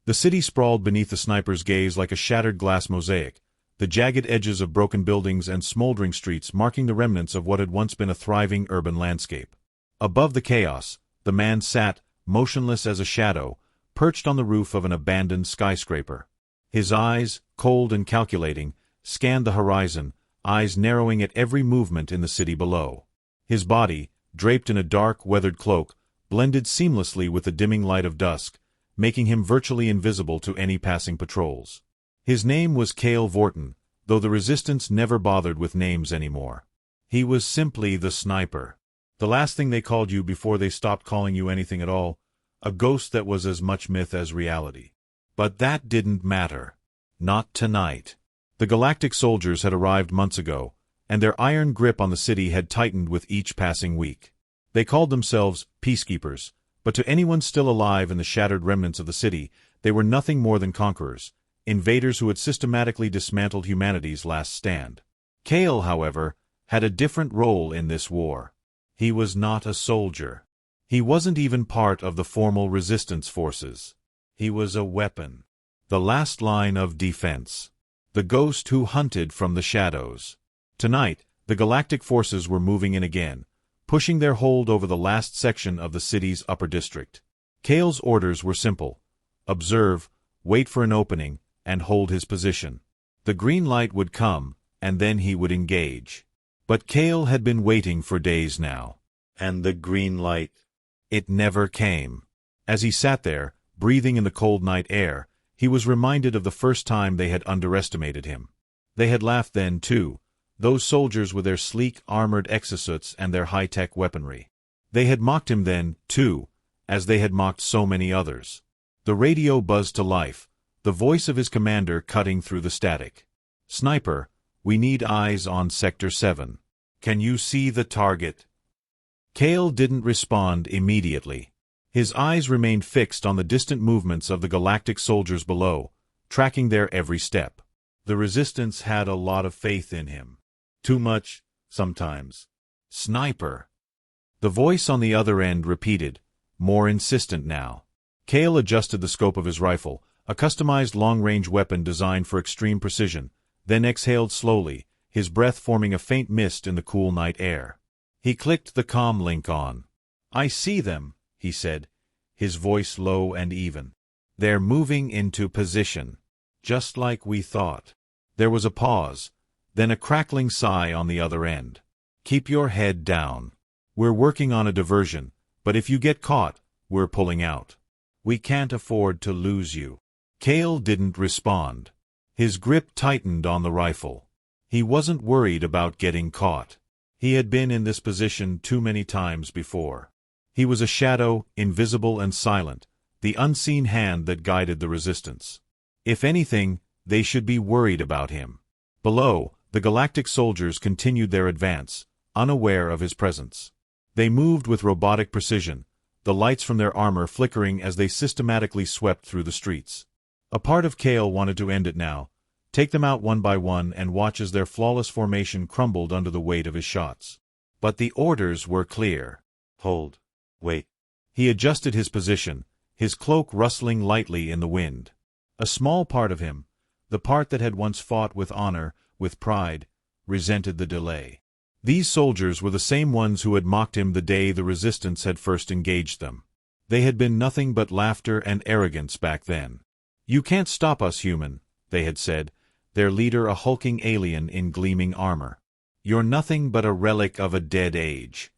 The city sprawled beneath the sniper's gaze like a shattered glass mosaic, the jagged edges of broken buildings and smoldering streets marking the remnants of what had once been a thriving urban landscape. Above the chaos, the man sat, motionless as a shadow, perched on the roof of an abandoned skyscraper. His eyes, cold and calculating, scanned the horizon, eyes narrowing at every movement in the city below. His body, draped in a dark, weathered cloak, blended seamlessly with the dimming light of dusk, making him virtually invisible to any passing patrols. His name was Cale Vorton, though the Resistance never bothered with names anymore. He was simply the Sniper. The last thing they called you before they stopped calling you anything at all, a ghost that was as much myth as reality. But that didn't matter. Not tonight. The Galactic soldiers had arrived months ago, and their iron grip on the city had tightened with each passing week. They called themselves peacekeepers, but to anyone still alive in the shattered remnants of the city, they were nothing more than conquerors, invaders who had systematically dismantled humanity's last stand. Cale, however, had a different role in this war. He was not a soldier. He wasn't even part of the formal resistance forces. He was a weapon. The last line of defense. The ghost who hunted from the shadows. Tonight, the Galactic forces were moving in again, pushing their hold over the last section of the city's upper district. Cale's orders were simple. Observe, wait for an opening, and hold his position. The green light would come, and then he would engage. But Cale had been waiting for days now. And the green light. It never came. As he sat there, breathing in the cold night air, he was reminded of the first time they had underestimated him. They had laughed then, too, those soldiers with their sleek, armored exosuits and their high-tech weaponry. They had mocked him then, too, as they had mocked so many others. The radio buzzed to life, the voice of his commander cutting through the static. "Sniper, we need eyes on Sector 7. Can you see the target?" Cale didn't respond immediately. His eyes remained fixed on the distant movements of the Galactic soldiers below, tracking their every step. The Resistance had a lot of faith in him. Too much, sometimes. "Sniper." The voice on the other end repeated, more insistent now. Cale adjusted the scope of his rifle, a customized long-range weapon designed for extreme precision, then exhaled slowly, his breath forming a faint mist in the cool night air. He clicked the comm link on. "I see them," he said, his voice low and even. "They're moving into position. Just like we thought." There was a pause, then a crackling sigh on the other end. "Keep your head down. We're working on a diversion, but if you get caught, we're pulling out. We can't afford to lose you." Cale didn't respond. His grip tightened on the rifle. He wasn't worried about getting caught. He had been in this position too many times before. He was a shadow, invisible and silent, the unseen hand that guided the Resistance. If anything, they should be worried about him. Below, the Galactic soldiers continued their advance, unaware of his presence. They moved with robotic precision, the lights from their armor flickering as they systematically swept through the streets. A part of Cale wanted to end it now, take them out one by one and watch as their flawless formation crumbled under the weight of his shots. But the orders were clear. "Hold. Wait." He adjusted his position, his cloak rustling lightly in the wind. A small part of him, the part that had once fought with honor, with pride, resented the delay. These soldiers were the same ones who had mocked him the day the Resistance had first engaged them. They had been nothing but laughter and arrogance back then. "You can't stop us, human," they had said, their leader a hulking alien in gleaming armor. "You're nothing but a relic of a dead age."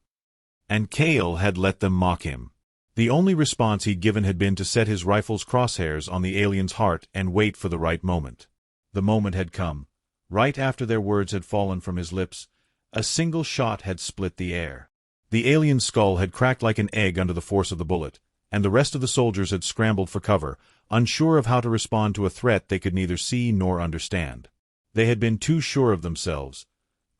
And Cale had let them mock him. The only response he'd given had been to set his rifle's crosshairs on the alien's heart and wait for the right moment. The moment had come. Right after their words had fallen from his lips, a single shot had split the air. The alien's skull had cracked like an egg under the force of the bullet, and the rest of the soldiers had scrambled for cover, unsure of how to respond to a threat they could neither see nor understand. They had been too sure of themselves,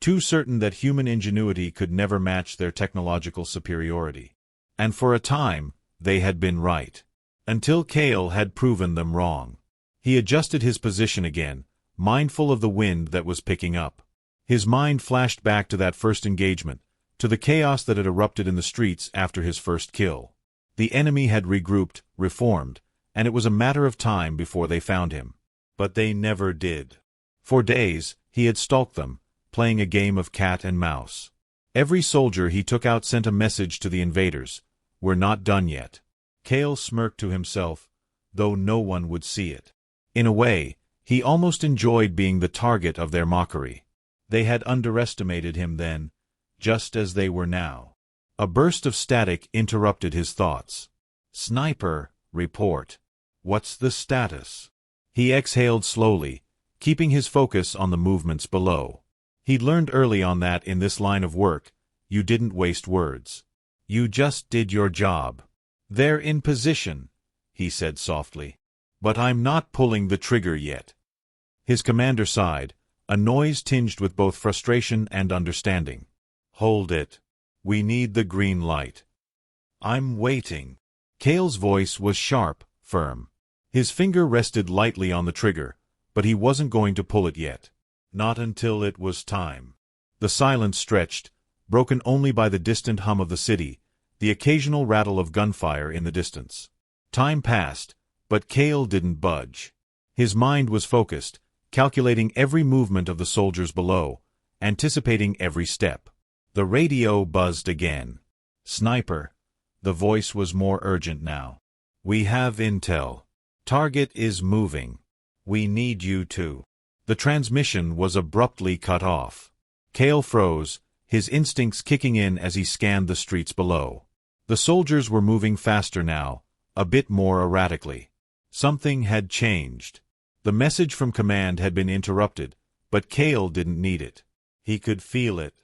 too certain that human ingenuity could never match their technological superiority. And for a time, they had been right. Until Cale had proven them wrong. He adjusted his position again, mindful of the wind that was picking up. His mind flashed back to that first engagement, to the chaos that had erupted in the streets after his first kill. The enemy had regrouped, reformed, and it was a matter of time before they found him. But they never did. For days, he had stalked them, playing a game of cat and mouse. Every soldier he took out sent a message to the invaders: "We're not done yet." Cale smirked to himself, though no one would see it. In a way, he almost enjoyed being the target of their mockery. They had underestimated him then, just as they were now. A burst of static interrupted his thoughts. "Sniper, report. What's the status?" He exhaled slowly, keeping his focus on the movements below. He'd learned early on that in this line of work, you didn't waste words. You just did your job. "They're in position," he said softly. "But I'm not pulling the trigger yet." His commander sighed, a noise tinged with both frustration and understanding. "Hold it. We need the green light." "I'm waiting." Cale's voice was sharp, firm. His finger rested lightly on the trigger, but he wasn't going to pull it yet. Not until it was time. The silence stretched, broken only by the distant hum of the city, the occasional rattle of gunfire in the distance. Time passed, but Cale didn't budge. His mind was focused, calculating every movement of the soldiers below, anticipating every step. The radio buzzed again. "Sniper." The voice was more urgent now. "We have intel. Target is moving. We need you to." The transmission was abruptly cut off. Cale froze, his instincts kicking in as he scanned the streets below. The soldiers were moving faster now, a bit more erratically. Something had changed. The message from command had been interrupted, but Cale didn't need it. He could feel it.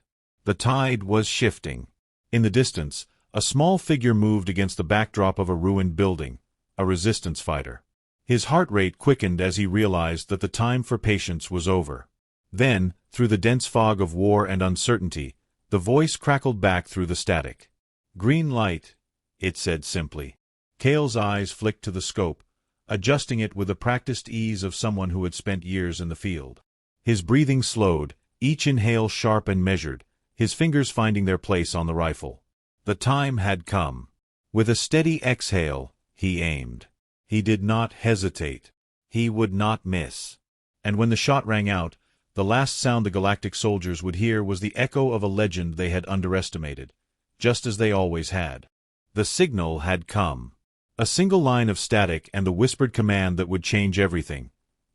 The tide was shifting. In the distance, a small figure moved against the backdrop of a ruined building, a resistance fighter. His heart rate quickened as he realized that the time for patience was over. Then, through the dense fog of war and uncertainty, the voice crackled back through the static. "Green light," it said simply. Cale's eyes flicked to the scope, adjusting it with the practiced ease of someone who had spent years in the field. His breathing slowed, each inhale sharp and measured, his fingers finding their place on the rifle. The time had come. With a steady exhale, he aimed. He did not hesitate. He would not miss. And when the shot rang out, the last sound the Galactic soldiers would hear was the echo of a legend they had underestimated, just as they always had. The signal had come. A single line of static and the whispered command that would change everything.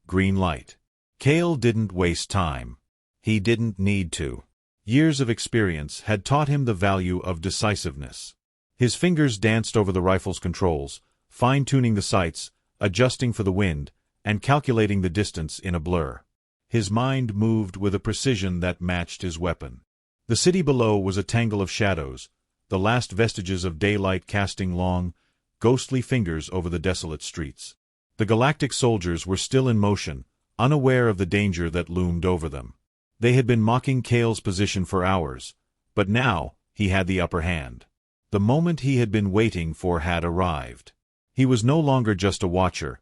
Green light. Cale didn't waste time. He didn't need to. Years of experience had taught him the value of decisiveness. His fingers danced over the rifle's controls, fine-tuning the sights, adjusting for the wind, and calculating the distance in a blur. His mind moved with a precision that matched his weapon. The city below was a tangle of shadows, the last vestiges of daylight casting long, ghostly fingers over the desolate streets. The Galactic soldiers were still in motion, unaware of the danger that loomed over them. They had been mocking Cale's position for hours, but now he had the upper hand. The moment he had been waiting for had arrived. He was no longer just a watcher.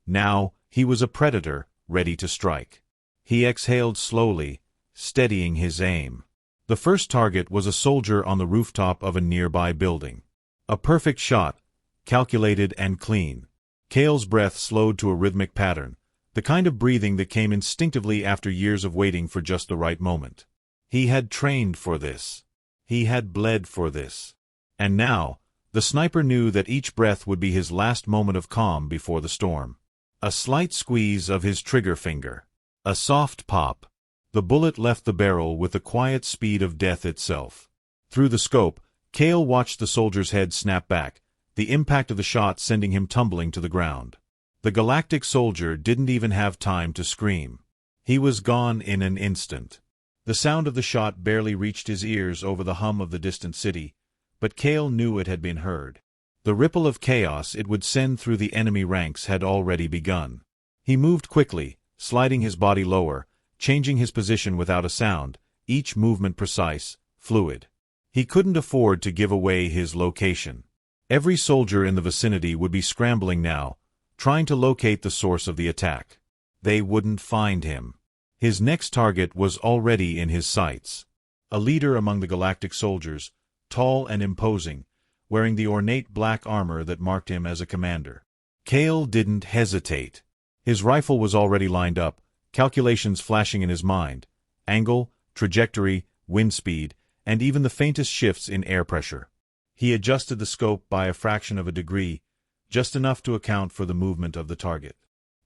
Now he was a predator, ready to strike. He exhaled slowly, steadying his aim. The first target was a soldier on the rooftop of a nearby building. A perfect shot, calculated and clean. Cale's breath slowed to a rhythmic pattern, the kind of breathing that came instinctively after years of waiting for just the right moment. He had trained for this. He had bled for this. And now, the sniper knew that each breath would be his last moment of calm before the storm. A slight squeeze of his trigger finger. A soft pop. The bullet left the barrel with the quiet speed of death itself. Through the scope, Cale watched the soldier's head snap back, the impact of the shot sending him tumbling to the ground. The Galactic soldier didn't even have time to scream. He was gone in an instant. The sound of the shot barely reached his ears over the hum of the distant city, but Cale knew it had been heard. The ripple of chaos it would send through the enemy ranks had already begun. He moved quickly, sliding his body lower, changing his position without a sound, each movement precise, fluid. He couldn't afford to give away his location. Every soldier in the vicinity would be scrambling now, trying to locate the source of the attack. They wouldn't find him. His next target was already in his sights. A leader among the Galactic soldiers, tall and imposing, wearing the ornate black armor that marked him as a commander. Kale didn't hesitate. His rifle was already lined up, calculations flashing in his mind: angle, trajectory, wind speed, and even the faintest shifts in air pressure. He adjusted the scope by a fraction of a degree, just enough to account for the movement of the target.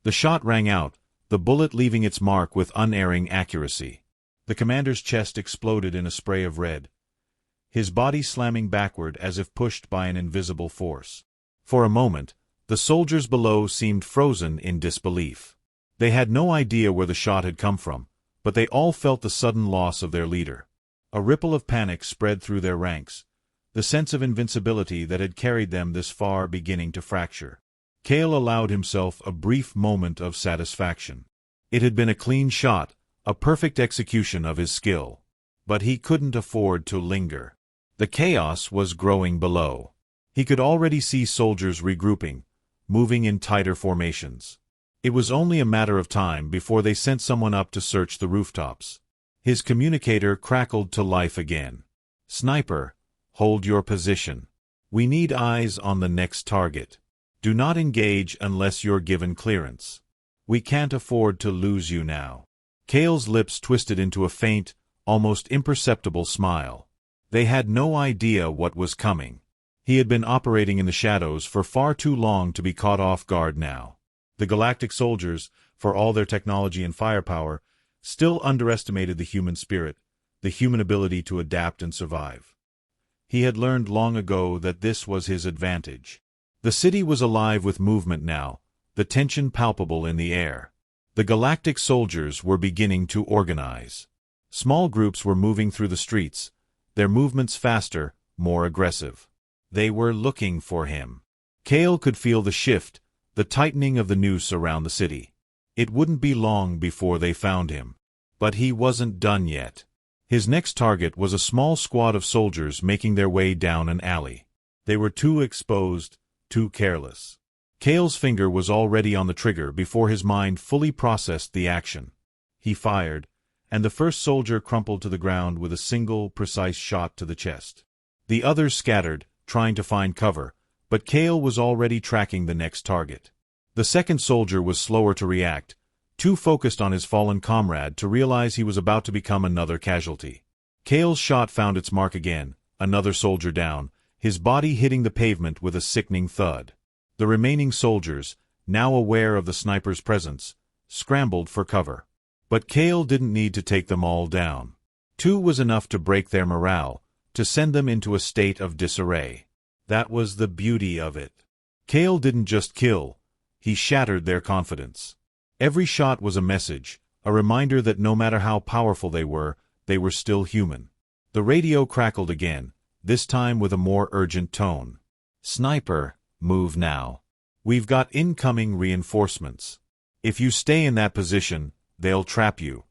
The shot rang out, the bullet leaving its mark with unerring accuracy. The commander's chest exploded in a spray of red, his body slamming backward as if pushed by an invisible force. For a moment, the soldiers below seemed frozen in disbelief. They had no idea where the shot had come from, but they all felt the sudden loss of their leader. A ripple of panic spread through their ranks, the sense of invincibility that had carried them this far beginning to fracture. Kale allowed himself a brief moment of satisfaction. It had been a clean shot, a perfect execution of his skill. But he couldn't afford to linger. The chaos was growing below. He could already see soldiers regrouping, moving in tighter formations. It was only a matter of time before they sent someone up to search the rooftops. His communicator crackled to life again. "Sniper, hold your position. We need eyes on the next target. Do not engage unless you're given clearance. We can't afford to lose you now." Kale's lips twisted into a faint, almost imperceptible smile. They had no idea what was coming. He had been operating in the shadows for far too long to be caught off guard now. The Galactic soldiers, for all their technology and firepower, still underestimated the human spirit, the human ability to adapt and survive. He had learned long ago that this was his advantage. The city was alive with movement now, the tension palpable in the air. The Galactic soldiers were beginning to organize. Small groups were moving through the streets, their movements faster, more aggressive. They were looking for him. Kale could feel the shift, the tightening of the noose around the city. It wouldn't be long before they found him. But he wasn't done yet. His next target was a small squad of soldiers making their way down an alley. They were too exposed, too careless. Kale's finger was already on the trigger before his mind fully processed the action. He fired, and the first soldier crumpled to the ground with a single, precise shot to the chest. The others scattered, trying to find cover, but Kale was already tracking the next target. The second soldier was slower to react, too focused on his fallen comrade to realize he was about to become another casualty. Kale's shot found its mark again, another soldier down, his body hitting the pavement with a sickening thud. The remaining soldiers, now aware of the sniper's presence, scrambled for cover. But Kale didn't need to take them all down. 2 was enough to break their morale, to send them into a state of disarray. That was the beauty of it. Kale didn't just kill, he shattered their confidence. Every shot was a message, a reminder that no matter how powerful they were still human. The radio crackled again, this time with a more urgent tone. "Sniper, move now. We've got incoming reinforcements. If you stay in that position, they'll trap you."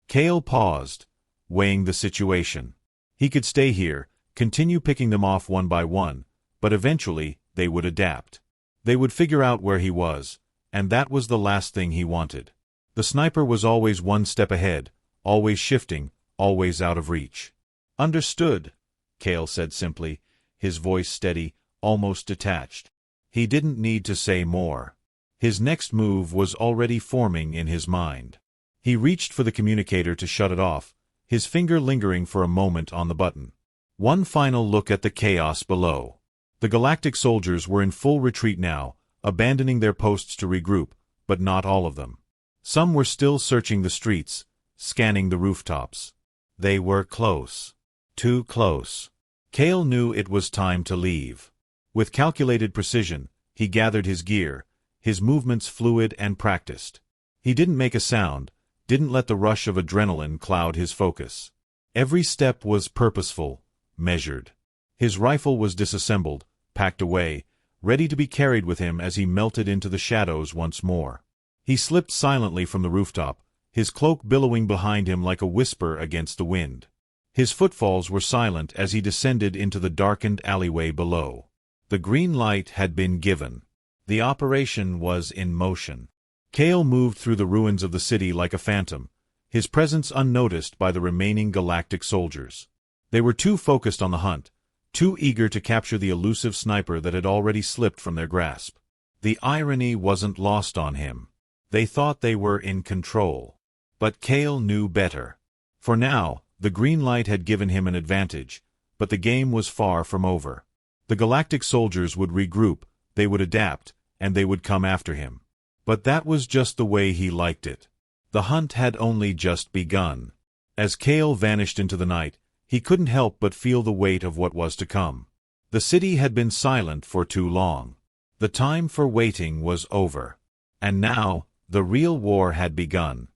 Kale paused, weighing the situation. He could stay here, continue picking them off one by one, but eventually they would adapt. They would figure out where he was, and that was the last thing he wanted. The sniper was always one step ahead, always shifting, always out of reach. "Understood," Kale said simply, his voice steady, almost detached. He didn't need to say more. His next move was already forming in his mind. He reached for the communicator to shut it off, his finger lingering for a moment on the button. One final look at the chaos below. The Galactic soldiers were in full retreat now, abandoning their posts to regroup, but not all of them. Some were still searching the streets, scanning the rooftops. They were close. Too close. Kale knew it was time to leave. With calculated precision, he gathered his gear, his movements fluid and practiced. He didn't make a sound, didn't let the rush of adrenaline cloud his focus. Every step was purposeful, measured. His rifle was disassembled, packed away, ready to be carried with him as he melted into the shadows once more. He slipped silently from the rooftop, his cloak billowing behind him like a whisper against the wind. His footfalls were silent as he descended into the darkened alleyway below. The green light had been given. The operation was in motion. Kale moved through the ruins of the city like a phantom, his presence unnoticed by the remaining Galactic soldiers. They were too focused on the hunt, too eager to capture the elusive sniper that had already slipped from their grasp. The irony wasn't lost on him. They thought they were in control. But Kale knew better. For now, the green light had given him an advantage, but the game was far from over. The Galactic soldiers would regroup, they would adapt, and they would come after him. But that was just the way he liked it. The hunt had only just begun. As Kale vanished into the night, he couldn't help but feel the weight of what was to come. The city had been silent for too long. The time for waiting was over. And now, the real war had begun.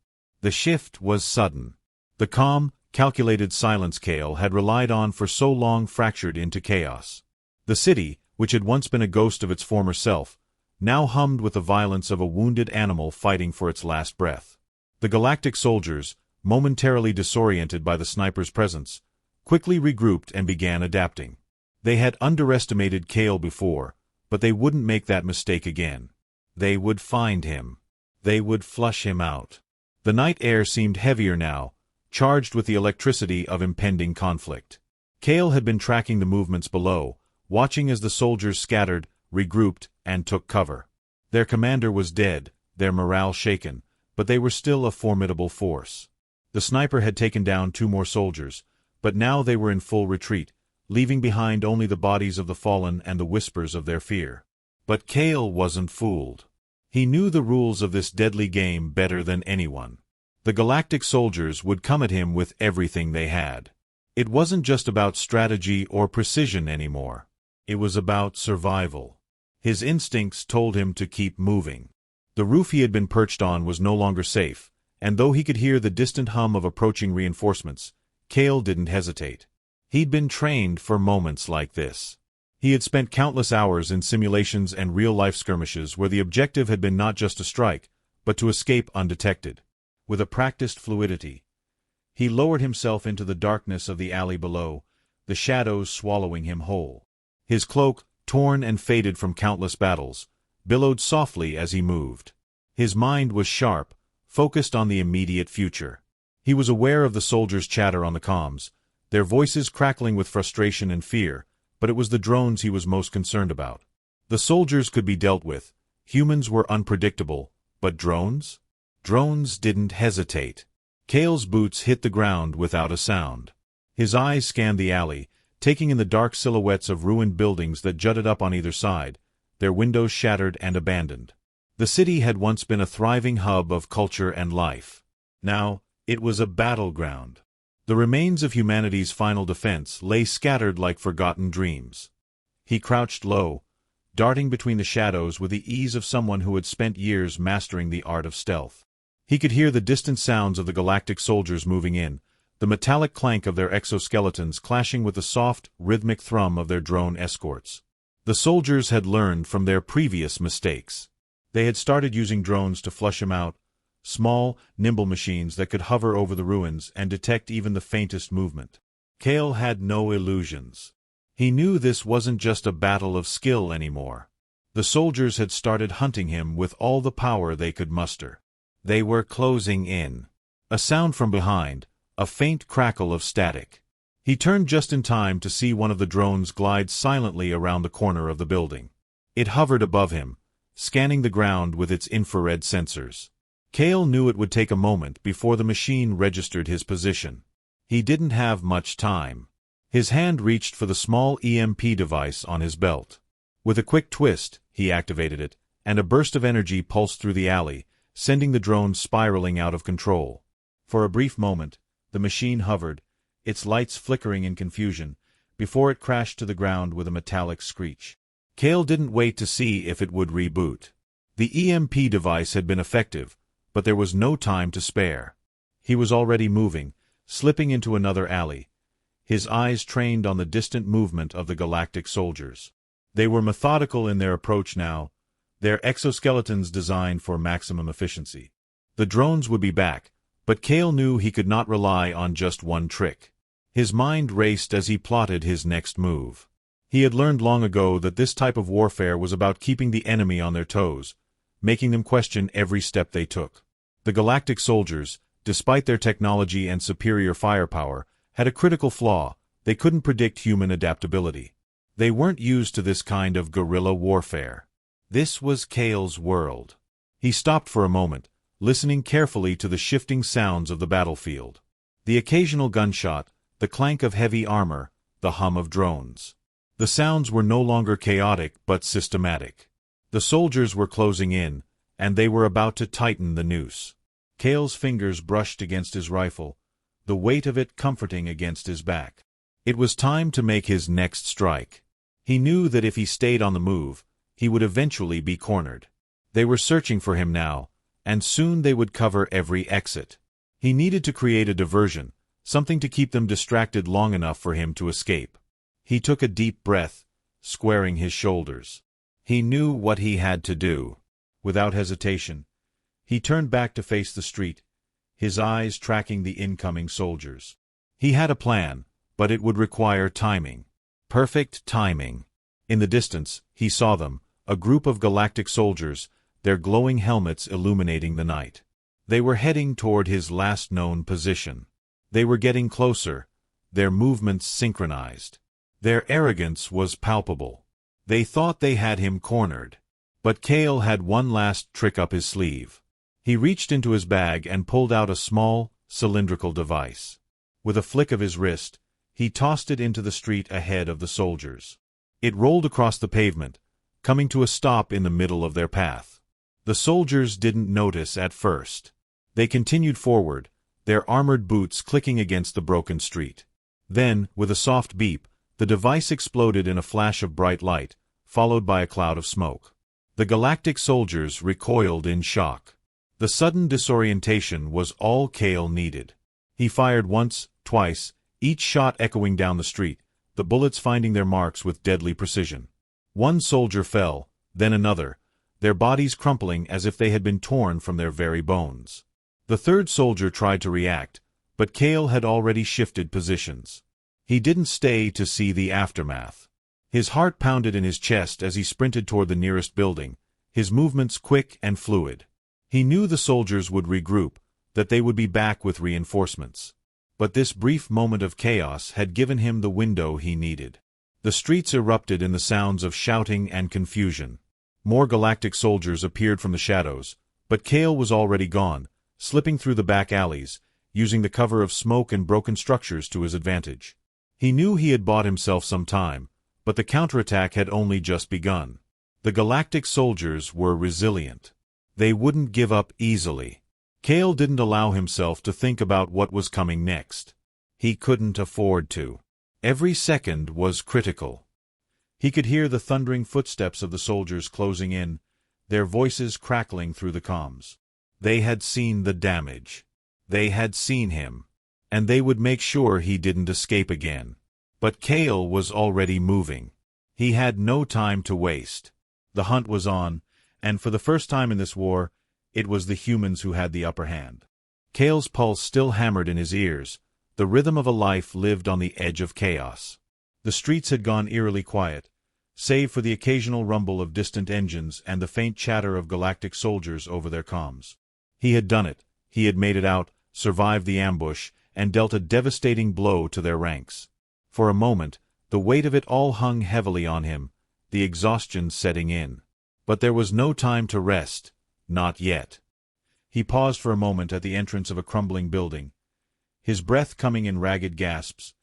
The shift was sudden. The calm, calculated silence Kale had relied on for so long fractured into chaos. The city, which had once been a ghost of its former self, now hummed with the violence of a wounded animal fighting for its last breath. The Galactic soldiers, momentarily disoriented by the sniper's presence, quickly regrouped and began adapting. They had underestimated Kale before, but they wouldn't make that mistake again. They would find him. They would flush him out. The night air seemed heavier now, charged with the electricity of impending conflict. Kale had been tracking the movements below, watching as the soldiers scattered, regrouped, and took cover. Their commander was dead, their morale shaken, but they were still a formidable force. The sniper had taken down 2 more soldiers, but now they were in full retreat, leaving behind only the bodies of the fallen and the whispers of their fear. But Kale wasn't fooled. He knew the rules of this deadly game better than anyone. The Galactic soldiers would come at him with everything they had. It wasn't just about strategy or precision anymore. It was about survival. His instincts told him to keep moving. The roof he had been perched on was no longer safe, and though he could hear the distant hum of approaching reinforcements, Kale didn't hesitate. He'd been trained for moments like this. He had spent countless hours in simulations and real-life skirmishes where the objective had been not just to strike, but to escape undetected. With a practiced fluidity, he lowered himself into the darkness of the alley below, the shadows swallowing him whole. His cloak, torn and faded from countless battles, billowed softly as he moved. His mind was sharp, focused on the immediate future. He was aware of the soldiers' chatter on the comms, their voices crackling with frustration and fear, but it was the drones he was most concerned about. The soldiers could be dealt with. Humans were unpredictable, but drones? Drones didn't hesitate. Kale's boots hit the ground without a sound. His eyes scanned the alley, taking in the dark silhouettes of ruined buildings that jutted up on either side, their windows shattered and abandoned. The city had once been a thriving hub of culture and life. Now, it was a battleground. The remains of humanity's final defense lay scattered like forgotten dreams. He crouched low, darting between the shadows with the ease of someone who had spent years mastering the art of stealth. He could hear the distant sounds of the Galactic soldiers moving in, the metallic clank of their exoskeletons clashing with the soft, rhythmic thrum of their drone escorts. The soldiers had learned from their previous mistakes. They had started using drones to flush him out, small, nimble machines that could hover over the ruins and detect even the faintest movement. Kale had no illusions. He knew this wasn't just a battle of skill anymore. The soldiers had started hunting him with all the power they could muster. They were closing in. A sound from behind, a faint crackle of static. He turned just in time to see one of the drones glide silently around the corner of the building. It hovered above him, scanning the ground with its infrared sensors. Kale knew it would take a moment before the machine registered his position. He didn't have much time. His hand reached for the small EMP device on his belt. With a quick twist, he activated it, and a burst of energy pulsed through the alley, sending the drone spiraling out of control. For a brief moment, the machine hovered, its lights flickering in confusion, before it crashed to the ground with a metallic screech. Kale didn't wait to see if it would reboot. The EMP device had been effective, but there was no time to spare. He was already moving, slipping into another alley, his eyes trained on the distant movement of the Galactic soldiers. They were methodical in their approach now, their exoskeletons designed for maximum efficiency. The drones would be back, but Kale knew he could not rely on just one trick. His mind raced as he plotted his next move. He had learned long ago that this type of warfare was about keeping the enemy on their toes, making them question every step they took. The Galactic soldiers, despite their technology and superior firepower, had a critical flaw: they couldn't predict human adaptability. They weren't used to this kind of guerrilla warfare. This was Kale's world. He stopped for a moment, listening carefully to the shifting sounds of the battlefield. The occasional gunshot, the clank of heavy armor, the hum of drones. The sounds were no longer chaotic but systematic. The soldiers were closing in, and they were about to tighten the noose. Kale's fingers brushed against his rifle, the weight of it comforting against his back. It was time to make his next strike. He knew that if he stayed on the move, he would eventually be cornered. They were searching for him now, and soon they would cover every exit. He needed to create a diversion, something to keep them distracted long enough for him to escape. He took a deep breath, squaring his shoulders. He knew what he had to do. Without hesitation, he turned back to face the street, his eyes tracking the incoming soldiers. He had a plan, but it would require timing. Perfect timing. In the distance, he saw them, a group of Galactic soldiers, their glowing helmets illuminating the night. They were heading toward his last known position. They were getting closer, their movements synchronized. Their arrogance was palpable. They thought they had him cornered. But Kale had one last trick up his sleeve. He reached into his bag and pulled out a small, cylindrical device. With a flick of his wrist, he tossed it into the street ahead of the soldiers. It rolled across the pavement, coming to a stop in the middle of their path. The soldiers didn't notice at first. They continued forward, their armored boots clicking against the broken street. Then, with a soft beep, the device exploded in a flash of bright light, followed by a cloud of smoke. The Galactic soldiers recoiled in shock. The sudden disorientation was all Kale needed. He fired once, twice, each shot echoing down the street, the bullets finding their marks with deadly precision. One soldier fell, then another, their bodies crumpling as if they had been torn from their very bones. The third soldier tried to react, but Kale had already shifted positions. He didn't stay to see the aftermath. His heart pounded in his chest as he sprinted toward the nearest building, his movements quick and fluid. He knew the soldiers would regroup, that they would be back with reinforcements. But this brief moment of chaos had given him the window he needed. The streets erupted in the sounds of shouting and confusion. More Galactic soldiers appeared from the shadows, but Kale was already gone, slipping through the back alleys, using the cover of smoke and broken structures to his advantage. He knew he had bought himself some time, but the counterattack had only just begun. The Galactic soldiers were resilient. They wouldn't give up easily. Kale didn't allow himself to think about what was coming next. He couldn't afford to. Every second was critical. He could hear the thundering footsteps of the soldiers closing in, their voices crackling through the comms. They had seen the damage. They had seen him. And they would make sure he didn't escape again. But Kale was already moving. He had no time to waste. The hunt was on, and for the first time in this war, it was the humans who had the upper hand. Kale's pulse still hammered in his ears, the rhythm of a life lived on the edge of chaos. The streets had gone eerily quiet, save for the occasional rumble of distant engines and the faint chatter of Galactic soldiers over their comms. He had done it. He had made it out, survived the ambush, and dealt a devastating blow to their ranks. For a moment, the weight of it all hung heavily on him, the exhaustion setting in. But there was no time to rest, not yet. He paused for a moment at the entrance of a crumbling building, his breath coming in ragged gasps,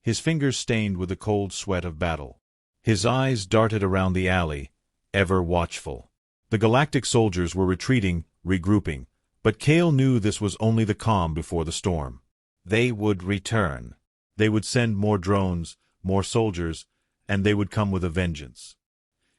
his fingers stained with the cold sweat of battle. His eyes darted around the alley, ever watchful. The Galactic soldiers were retreating, regrouping, but Kale knew this was only the calm before the storm. They would return. They would send more drones, more soldiers, and they would come with a vengeance.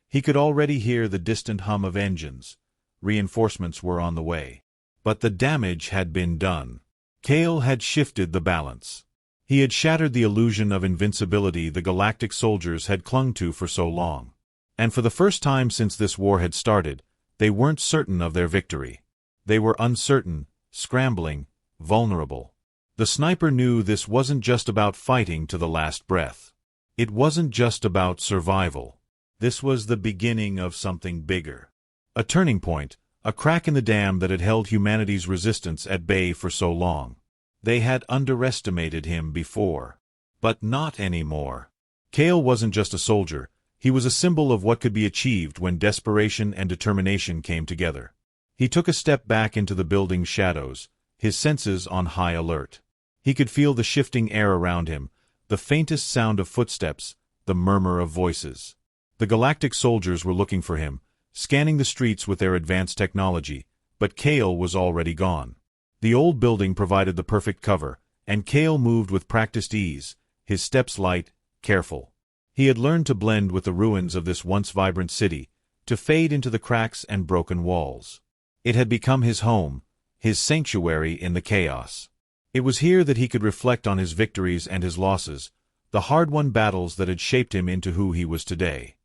He could already hear the distant hum of engines. Reinforcements were on the way. But the damage had been done. Kale had shifted the balance. He had shattered the illusion of invincibility the Galactic soldiers had clung to for so long. And for the first time since this war had started, they weren't certain of their victory. They were uncertain, scrambling, vulnerable. The sniper knew this wasn't just about fighting to the last breath. It wasn't just about survival. This was the beginning of something bigger. A turning point, a crack in the dam that had held humanity's resistance at bay for so long. They had underestimated him before. But not anymore. Kale wasn't just a soldier, He was a symbol of what could be achieved when desperation and determination came together. He took a step back into the building's shadows, his senses on high alert. He could feel the shifting air around him, the faintest sound of footsteps, the murmur of voices. The Galactic soldiers were looking for him, scanning the streets with their advanced technology, but Kale was already gone. The old building provided the perfect cover, and Kale moved with practiced ease, his steps light, careful. He had learned to blend with the ruins of this once vibrant city, to fade into the cracks and broken walls. It had become his home, his sanctuary in the chaos. It was here that he could reflect on his victories and his losses, the hard-won battles that had shaped him into who he was today.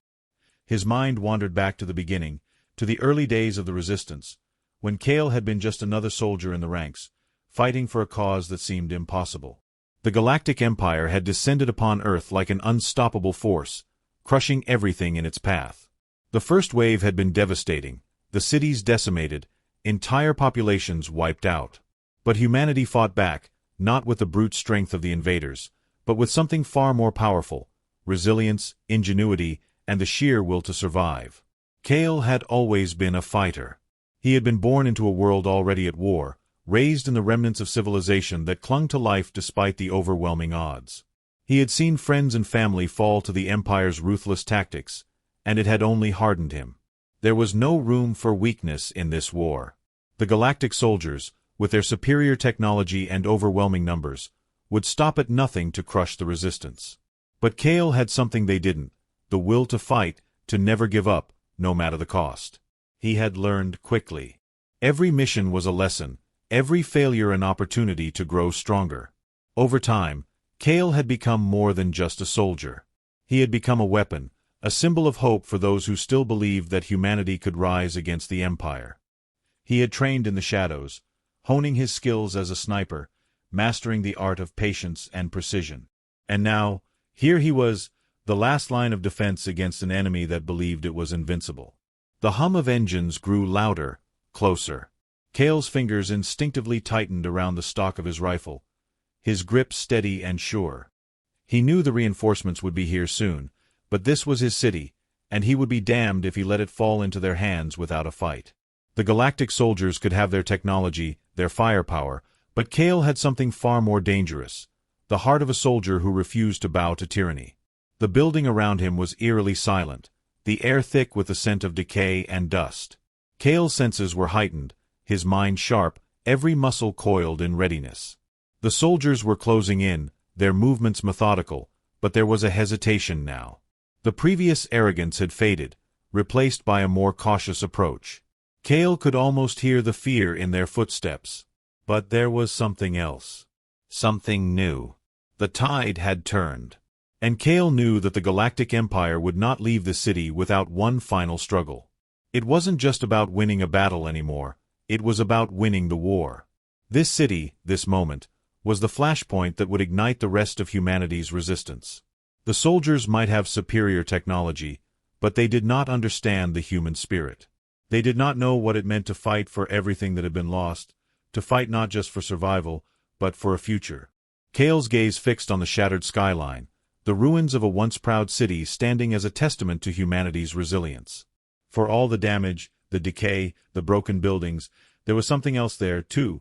His mind wandered back to the beginning, to the early days of the Resistance, when Kale had been just another soldier in the ranks, fighting for a cause that seemed impossible. The Galactic Empire had descended upon Earth like an unstoppable force, crushing everything in its path. The first wave had been devastating, the cities decimated, entire populations wiped out. But humanity fought back, not with the brute strength of the invaders, but with something far more powerful: resilience, ingenuity, and the sheer will to survive. Kale had always been a fighter. He had been born into a world already at war, raised in the remnants of civilization that clung to life despite the overwhelming odds. He had seen friends and family fall to the Empire's ruthless tactics, and it had only hardened him. There was no room for weakness in this war. The Galactic soldiers, with their superior technology and overwhelming numbers, would stop at nothing to crush the Resistance. But Kale had something they didn't: the will to fight, to never give up, no matter the cost. He had learned quickly. Every mission was a lesson, every failure an opportunity to grow stronger. Over time, Kale had become more than just a soldier. He had become a weapon, a symbol of hope for those who still believed that humanity could rise against the Empire. He had trained in the shadows, honing his skills as a sniper, mastering the art of patience and precision. And now, here he was, the last line of defense against an enemy that believed it was invincible. The hum of engines grew louder, closer. Kale's fingers instinctively tightened around the stock of his rifle, his grip steady and sure. He knew the reinforcements would be here soon, but this was his city, and he would be damned if he let it fall into their hands without a fight. The Galactic soldiers could have their technology, their firepower, but Kale had something far more dangerous: the heart of a soldier who refused to bow to tyranny. The building around him was eerily silent, the air thick with the scent of decay and dust. Kale's senses were heightened, his mind sharp, every muscle coiled in readiness. The soldiers were closing in, their movements methodical, but there was a hesitation now. The previous arrogance had faded, replaced by a more cautious approach. Kale could almost hear the fear in their footsteps. But there was something else. Something new. The tide had turned. And Kale knew that the Galactic Empire would not leave the city without one final struggle. It wasn't just about winning a battle anymore, it was about winning the war. This city, this moment, was the flashpoint that would ignite the rest of humanity's resistance. The soldiers might have superior technology, but they did not understand the human spirit. They did not know what it meant to fight for everything that had been lost, to fight not just for survival, but for a future. Kale's gaze fixed on the shattered skyline, the ruins of a once proud city standing as a testament to humanity's resilience. For all the damage, the decay, the broken buildings, there was something else there, too,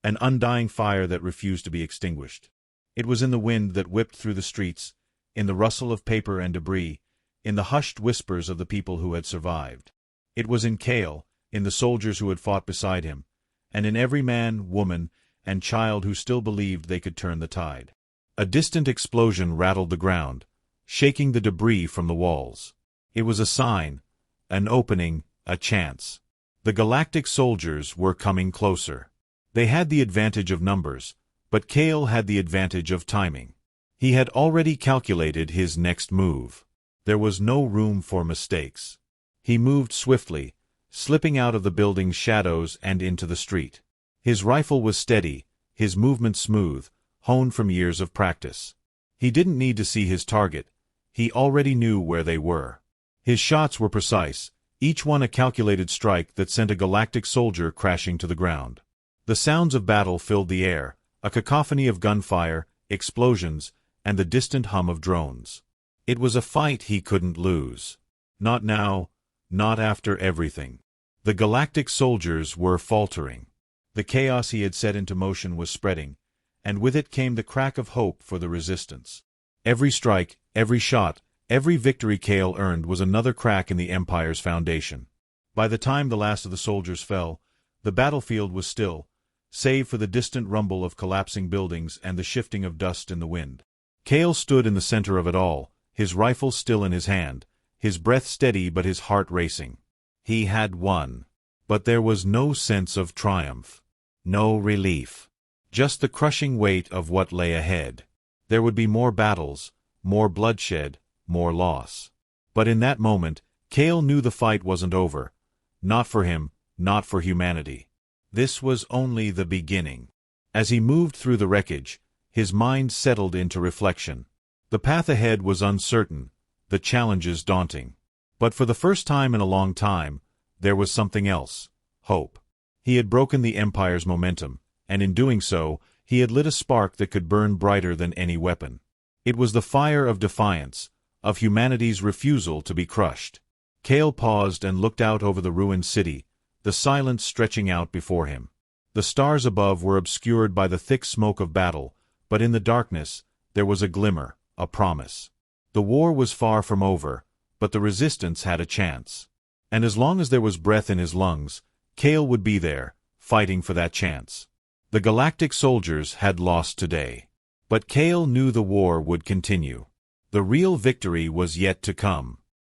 an undying fire that refused to be extinguished. It was in the wind that whipped through the streets, in the rustle of paper and debris, in the hushed whispers of the people who had survived. It was in Kale, in the soldiers who had fought beside him, and in every man, woman, and child who still believed they could turn the tide. A distant explosion rattled the ground, shaking the debris from the walls. It was a sign, an opening, a chance. The Galactic soldiers were coming closer. They had the advantage of numbers, but Kale had the advantage of timing. He had already calculated his next move. There was no room for mistakes. He moved swiftly, slipping out of the building's shadows and into the street. His rifle was steady, his movement smooth, honed from years of practice. He didn't need to see his target. He already knew where they were. His shots were precise, each one a calculated strike that sent a Galactic soldier crashing to the ground. The sounds of battle filled the air, a cacophony of gunfire, explosions, and the distant hum of drones. It was a fight he couldn't lose. Not now, not after everything. The Galactic soldiers were faltering. The chaos he had set into motion was spreading, and with it came the crack of hope for the resistance. Every strike, every shot, every victory Kale earned was another crack in the Empire's foundation. By the time the last of the soldiers fell, the battlefield was still, save for the distant rumble of collapsing buildings and the shifting of dust in the wind. Kale stood in the center of it all, his rifle still in his hand, his breath steady but his heart racing. He had won. But there was no sense of triumph. No relief. Just the crushing weight of what lay ahead. There would be more battles, more bloodshed, more loss. But in that moment, Kale knew the fight wasn't over. Not for him, not for humanity. This was only the beginning. As he moved through the wreckage, his mind settled into reflection. The path ahead was uncertain, the challenges daunting. But for the first time in a long time, there was something else: hope. He had broken the Empire's momentum, and in doing so, he had lit a spark that could burn brighter than any weapon. It was the fire of defiance, of humanity's refusal to be crushed. Kale paused and looked out over the ruined city, the silence stretching out before him. The stars above were obscured by the thick smoke of battle, but in the darkness, there was a glimmer, a promise. The war was far from over, but the resistance had a chance. And as long as there was breath in his lungs, Kale would be there, fighting for that chance. The Galactic soldiers had lost today. But Kale knew the war would continue. The real victory was yet to come.